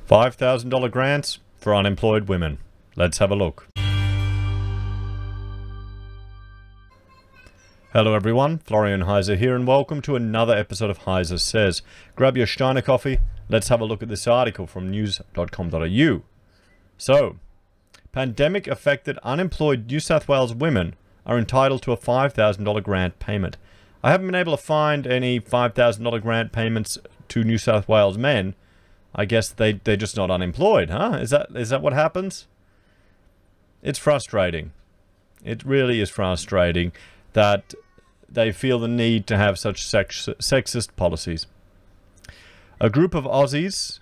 $5,000 grants for unemployed women. Let's have a look. Hello everyone, Florian.heise here, and welcome to another episode of HeiseSays. Grab your Steiner coffee. Let's have a look at this article from news.com.au. So, pandemic affected unemployed New South Wales women are entitled to a $5,000 grant payment. I haven't been able to find any $5,000 grant payments to New South Wales men. I guess they're just not unemployed, huh? Is that what happens? It's frustrating. It really is frustrating that they feel the need to have such sexist policies. A group of Aussies,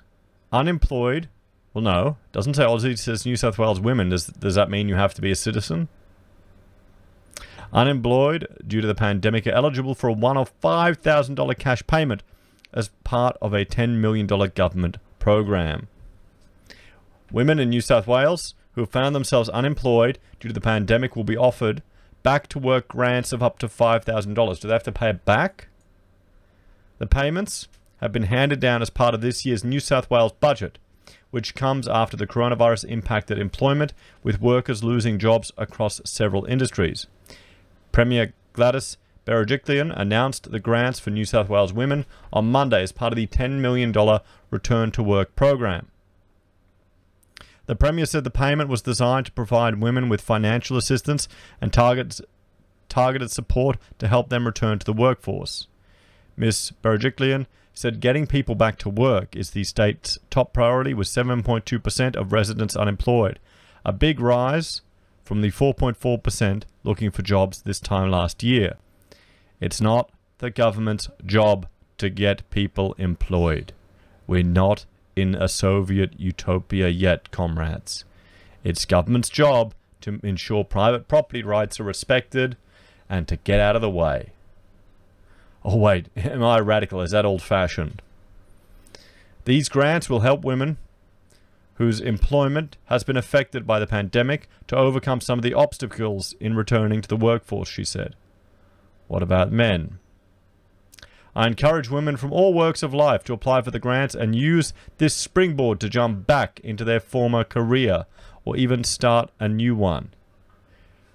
unemployed, well no, it doesn't say Aussies, it says New South Wales women. Does that mean you have to be a citizen? Unemployed due to the pandemic are eligible for a one-off $5,000 cash payment as part of a $10 million government program. Women in New South Wales who have found themselves unemployed due to the pandemic will be offered back-to-work grants of up to $5,000. Do they have to pay it back? The payments have been handed down as part of this year's New South Wales budget, which comes after the coronavirus impacted employment, with workers losing jobs across several industries. Premier Gladys Berejiklian announced the grants for New South Wales women on Monday as part of the $10 million Return to Work program. The Premier said the payment was designed to provide women with financial assistance and targeted support to help them return to the workforce. Ms. Berejiklian said getting people back to work is the state's top priority, with 7.2% of residents unemployed, a big rise from the 4.4% looking for jobs this time last year. It's not the government's job to get people employed. We're not in a Soviet utopia yet, comrades. It's government's job to ensure private property rights are respected and to get out of the way. Oh wait, am I radical? Is that old-fashioned? These grants will help women whose employment has been affected by the pandemic to overcome some of the obstacles in returning to the workforce, she said. What about men? I encourage women from all walks of life to apply for the grants and use this springboard to jump back into their former career or even start a new one.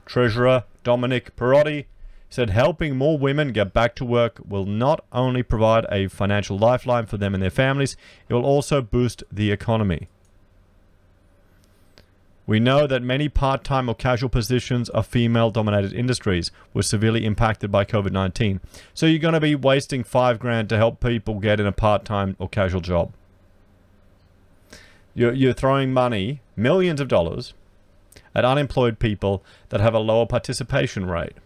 Treasurer Dominic Perotti said helping more women get back to work will not only provide a financial lifeline for them and their families, it will also boost the economy. We know that many part-time or casual positions are female-dominated industries were severely impacted by COVID-19. So you're going to be wasting $5,000 to help people get in a part-time or casual job. You're throwing money, millions of dollars, at unemployed people that have a lower participation rate.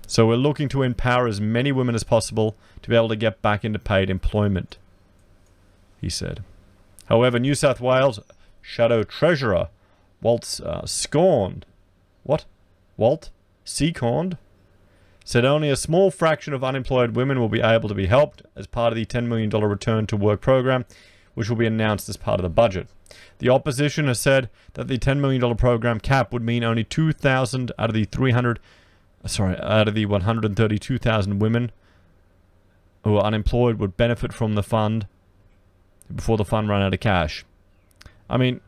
So we're looking to empower as many women as possible to be able to get back into paid employment, he said. However, New South Wales Shadow Treasurer Walt Secornd said only a small fraction of unemployed women will be able to be helped as part of the $10 million Return to Work program, which will be announced as part of the budget. The opposition has said that the $10 million program cap would mean only 2,000 out of the 132,000 women who are unemployed would benefit from the fund before the fund ran out of cash. I mean,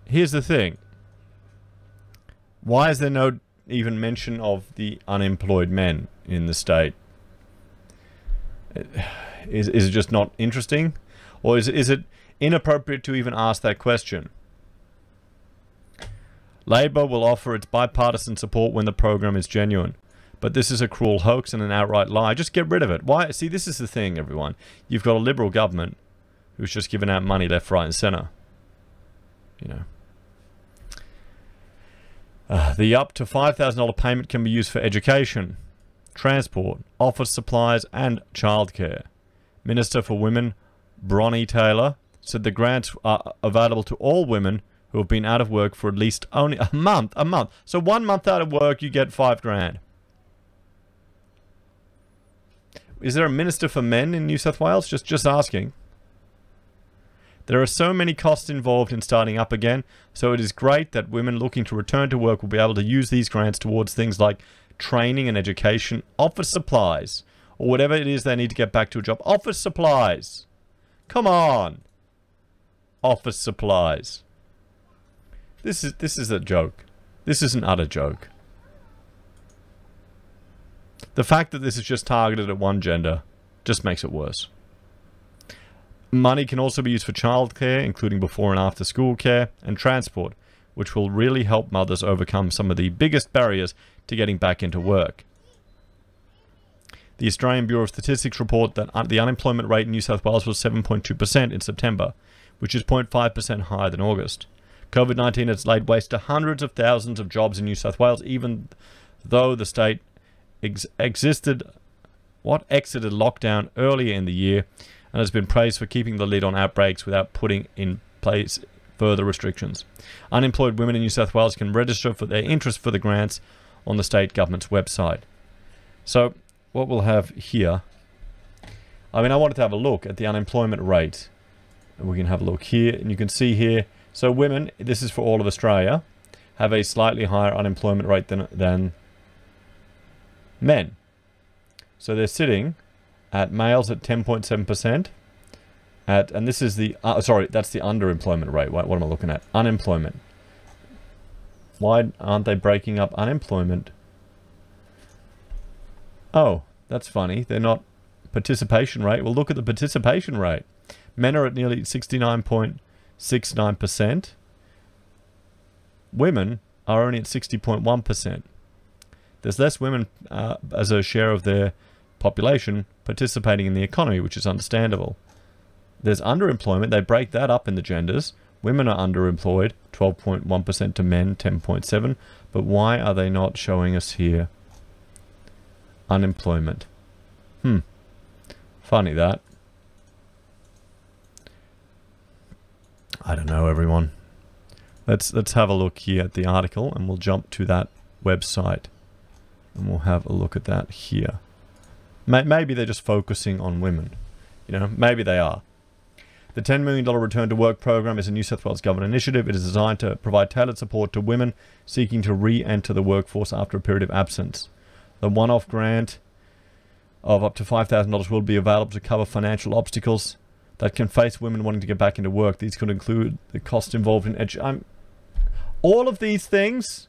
here's the thing. Why is there no even mention of the unemployed men in the state? Is it just not interesting? Or is it inappropriate to even ask that question? Labor will offer its bipartisan support when the program is genuine. But this is a cruel hoax and an outright lie. Just get rid of it. Why? See, this is the thing, everyone. You've got a Liberal government who's just giving out money left, right, and centre. You know. The up to $5,000 payment can be used for education, transport, office supplies, and childcare. Minister for Women Bronnie Taylor said the grants are available to all women who have been out of work for at least only a month. So 1 month out of work, you get $5,000. Is there a minister for men in New South Wales? Just asking. There are so many costs involved in starting up again, so it is great that women looking to return to work will be able to use these grants towards things like training and education, office supplies, or whatever it is they need to get back to a job. Office supplies. Come on. Office supplies. This is a joke. This is an utter joke. The fact that this is just targeted at one gender just makes it worse. Money can also be used for childcare, including before and after school care, and transport, which will really help mothers overcome some of the biggest barriers to getting back into work. The Australian Bureau of Statistics report that the unemployment rate in New South Wales was 7.2% in September, which is 0.5% higher than August. COVID-19 has laid waste to hundreds of thousands of jobs in New South Wales, even though the state exited lockdown earlier in the year and has been praised for keeping the lid on outbreaks without putting in place further restrictions. Unemployed women in New South Wales can register for their interest for the grants on the state government's website. So what we'll have here, I wanted to have a look at the unemployment rate. And we can have a look here, and you can see here, so women, this is for all of Australia, have a slightly higher unemployment rate than men. So they're sitting at males at 10.7%, and this is the, sorry, that's the underemployment rate. What am I looking at? Unemployment. Why aren't they breaking up unemployment? Oh, that's funny. They're not participation rate. Well, look at the participation rate. Men are at nearly 69.69%. Women are only at 60.1%. There's less women as a share of their population participating in the economy, which is understandable. There's underemployment. They break that up in the genders. Women are underemployed, 12.1% to men, 10.7%. But why are they not showing us here unemployment? Funny that. I don't know, everyone. Let's have a look here at the article, and we'll jump to that website, and we'll have a look at that here. Maybe they're just focusing on women. You know, maybe they are. The $10 million Return to Work program is a New South Wales Government initiative. It is designed to provide tailored support to women seeking to re-enter the workforce after a period of absence. The one-off grant of up to $5,000 will be available to cover financial obstacles that can face women wanting to get back into work. These could include the cost involved in all of these things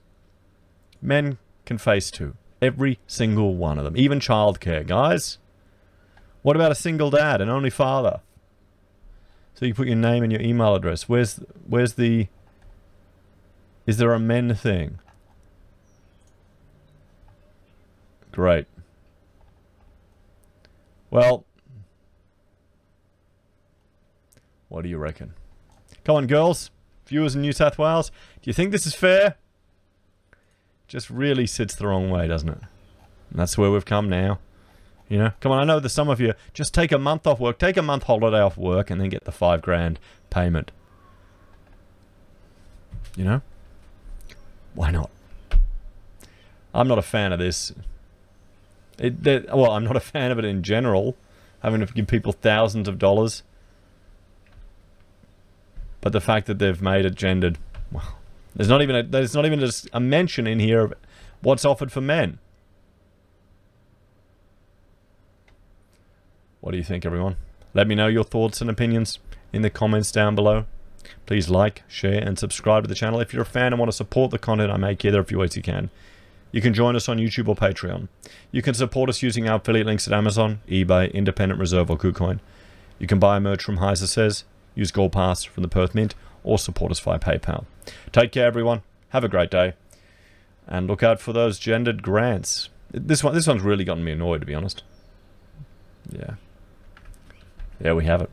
men can face too. Every single one of them. Even childcare, guys. What about a single dad, an only father? So you put your name and your email address. Where's the... Is there a men thing? Great. Well, what do you reckon? Come on, girls, viewers in New South Wales. Do you think this is fair? Just really sits the wrong way, doesn't it? And that's where we've come now. You know, come on, I know that some of you just take a month off work, take a month holiday off work, and then get the $5,000 payment. You know? Why not? I'm not a fan of this. Well, I'm not a fan of it in general, having to give people thousands of dollars. But the fact that they've made it gendered, well, there's not even a mention in here of what's offered for men. What do you think, everyone? Let me know your thoughts and opinions in the comments down below. Please like, share, and subscribe to the channel. If you're a fan and want to support the content I make here, there are a few ways you can. You can join us on YouTube or Patreon. You can support us using our affiliate links at Amazon, eBay, Independent Reserve, or Kucoin. You can buy merch from HeiseSays, use Gold Pass from the Perth Mint, or support us via PayPal. Take care, everyone. Have a great day. And look out for those gendered grants. This one's really gotten me annoyed, to be honest. Yeah. There we have it.